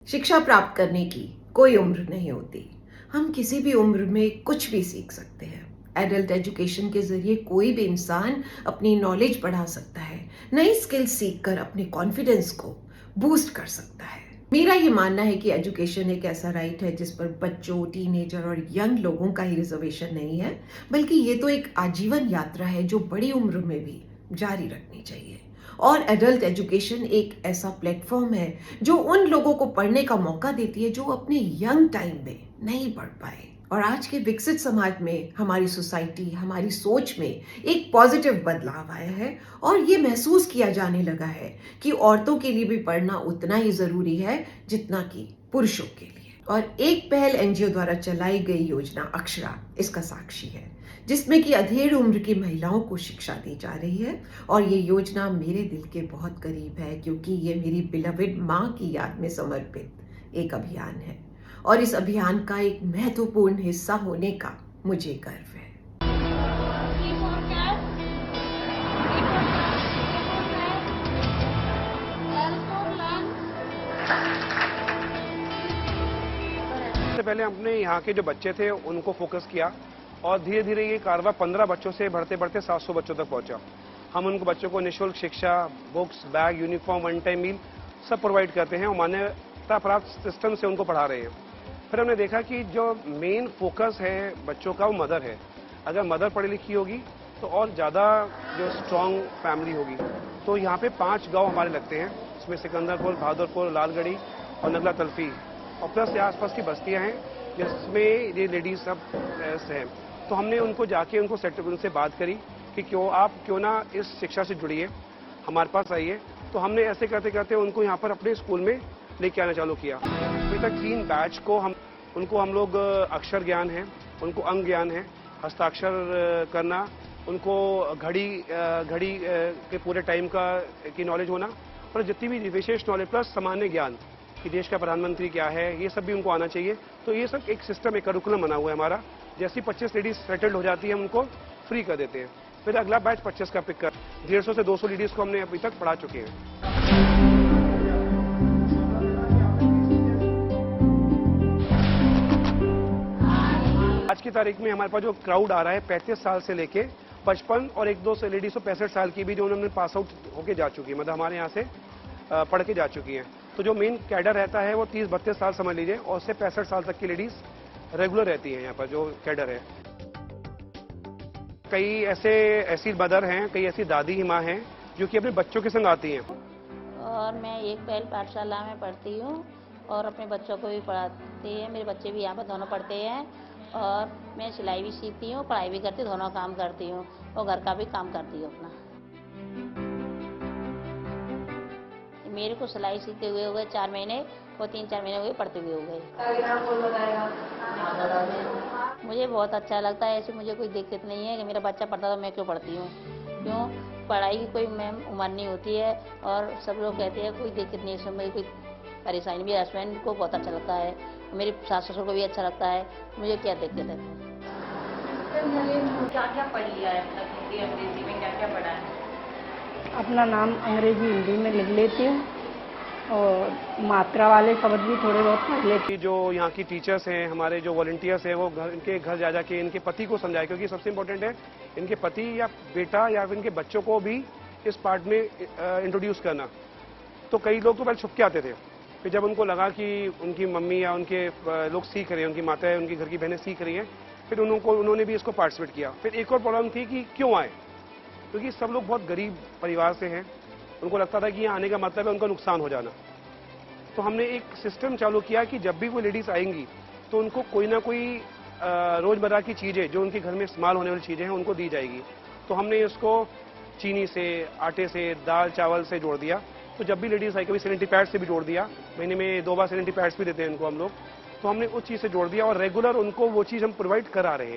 शिक्षा प्राप्त करने की कोई उम्र नहीं होती। हम किसी भी उम्र में कुछ भी सीख सकते हैं। एडल्ट एजुकेशन के जरिए कोई भी इंसान अपनी नॉलेज बढ़ा सकता है, नई स्किल सीखकर अपने कॉन्फिडेंस को बूस्ट कर सकता है। मेरा ये मानना है कि एजुकेशन एक ऐसा राइट है जिस पर बच्चों, टीनेजर और यंग लोगों का ही रिजर्वेशन नहीं है, बल्कि ये तो एक आजीवन यात्रा है जो बड़ी उम्र में भी जारी रखनी चाहिए। और एडल्ट एजुकेशन एक ऐसा प्लेटफॉर्म है जो उन लोगों को पढ़ने का मौका देती है जो अपने यंग टाइम में नहीं पढ़ पाए। और आज के विकसित समाज में हमारी सोसाइटी, हमारी सोच में एक पॉजिटिव बदलाव आया है और ये महसूस किया जाने लगा है कि औरतों के लिए भी पढ़ना उतना ही जरूरी है जितना कि पुरुषों के लिए। और एक पहल एनजीओ द्वारा चलाई गई योजना अक्षरा इसका साक्षी है, जिसमें कि अधेड़ उम्र की महिलाओं को शिक्षा दी जा रही है। और ये योजना मेरे दिल के बहुत करीब है क्योंकि ये मेरी बिलविड माँ की याद में समर्पित एक अभियान है और इस अभियान का एक महत्वपूर्ण हिस्सा होने का मुझे गर्व है। सबसे पहले हमने यहाँ के जो बच्चे थे उनको फोकस किया और धीरे धीरे ये कारवा 15 बच्चों से बढ़ते बढ़ते 700 बच्चों तक पहुंचा। हम उनको बच्चों को निःशुल्क शिक्षा, books, bag, uniform, one time meal सब प्रोवाइड करते हैं और मान्यता प्राप्त सिस्टम से उनको पढ़ा रहे हैं। फिर हमने देखा कि जो मेन फोकस है बच्चों का वो मदर है। अगर मदर पढ़ी लिखी होगी तो और ज़्यादा जो स्ट्रांग फैमिली होगी। तो यहाँ पे 5 गाँव हमारे लगते हैं, इसमें सिकंदरपुर, बहादुरपुर, लालगढ़ी और नगला तल्फी और प्लस ये आसपास की बस्तियां हैं जिसमें ये लेडीज सब हैं। तो हमने उनको जाके उनसे बात करी कि क्यों ना इस शिक्षा से जुड़िए, हमारे पास आइए। तो हमने ऐसे करते करते उनको यहाँ पर अपने स्कूल में लेके आना चालू किया। अभी तक 3 बैच को हम लोग अक्षर ज्ञान है, उनको अंग ज्ञान है, हस्ताक्षर करना, उनको घड़ी के पूरे टाइम की नॉलेज होना और जितनी भी विशेष नॉलेज प्लस सामान्य ज्ञान कि देश का प्रधानमंत्री क्या है, ये सब भी उनको आना चाहिए। तो ये सब एक सिस्टम, एक करिकुलम बना हुआ है हमारा। जैसी 25 लेडीज सेटल्ड हो जाती है हम उनको फ्री कर देते हैं। फिर अगला बैच 25 का पिक कर 150 से 200 लेडीज को हमने अभी तक पढ़ा चुके हैं। आज की तारीख में हमारे पास जो क्राउड आ रहा है 35 साल से लेके 55 और 1-2 से लेडीज तो 65 साल की भी जो उन्होंने पास आउट होके जा चुकी है, मतलब हमारे यहाँ से पढ़ के जा चुकी हैं। तो जो मेन कैडर रहता है वो 30-32 साल समझ लीजिए और उससे 65 साल तक की लेडीज रेगुलर रहती हैं यहाँ पर जो कैडर है। कई ऐसी मदर हैं, कई ऐसी दादी माँ हैं जो कि अपने बच्चों के संग आती हैं। और मैं एक पहल पाठशाला में पढ़ती हूँ और अपने बच्चों को भी पढ़ाती है। मेरे बच्चे भी यहाँ पर दोनों पढ़ते हैं और मैं सिलाई भी सीखती हूँ, पढ़ाई भी करती हूँ, दोनों काम करती हूँ और घर का भी काम करती हूँ अपना। मेरे को सिलाई सीखते हुए हो गए 4 महीने और 3-4 महीने हो गए पढ़ते हुए हो गए। मुझे बहुत अच्छा लगता है, ऐसी मुझे कोई दिक्कत नहीं है कि मेरा बच्चा पढ़ता तो मैं क्यों पढ़ती हूँ। क्यों, पढ़ाई की कोई मैम उम्र नहीं होती है और सब लोग कहते हैं कोई दिक्कत नहीं, इसमें मेरी कोई परेशानी भी। हस्बैंड को बहुत अच्छा लगता है, मेरे सास ससुर को भी अच्छा लगता है, मुझे क्या दिक्कत है। क्या क्या पढ़ लिया है, मतलब हिंदी अंग्रेजी में क्या क्या पढ़ा है? अपना नाम अंग्रेजी हिंदी में लिख लेती हूँ और मात्रा वाले शब्द भी थोड़े बहुत पढ़ लेती हूँ। जो यहाँ की टीचर्स हैं, हमारे जो वॉलंटियर्स हैं, वो इनके घर जा जाके इनके पति को समझाए, क्योंकि सबसे इम्पोर्टेंट है इनके पति या बेटा या फिर इनके बच्चों को भी इस पार्ट में इंट्रोड्यूस करना। तो कई लोग तो पहले छुप के आते थे, फिर जब उनको लगा कि उनकी मम्मी या उनके लोग सीख रहे हैं, उनकी माताएं, उनकी घर की बहनें सीख रही हैं, फिर उन्होंने भी इसको पार्टिसिपेट किया। फिर एक और प्रॉब्लम थी कि क्यों आए, क्योंकि सब लोग बहुत गरीब परिवार से हैं, उनको लगता था कि यहाँ आने का मतलब है उनका नुकसान हो जाना। तो हमने एक सिस्टम चालू किया कि जब भी वो लेडीज आएंगी तो उनको कोई ना कोई रोजमर्रा की चीजें जो उनके घर में इस्तेमाल होने वाली चीजें हैं उनको दी जाएगी। तो हमने इसको चीनी से, आटे से, दाल चावल से जोड़ दिया। तो जब भी लेडीज आई, कभी सैनिटरी पैड्स से भी जोड़ दिया, महीने में 2 बार सैनिटरी पैड्स भी देते हैं उनको हम लोग। तो हमने उस चीज से जोड़ दिया और रेगुलर उनको वो चीज हम प्रोवाइड करा रहे हैं।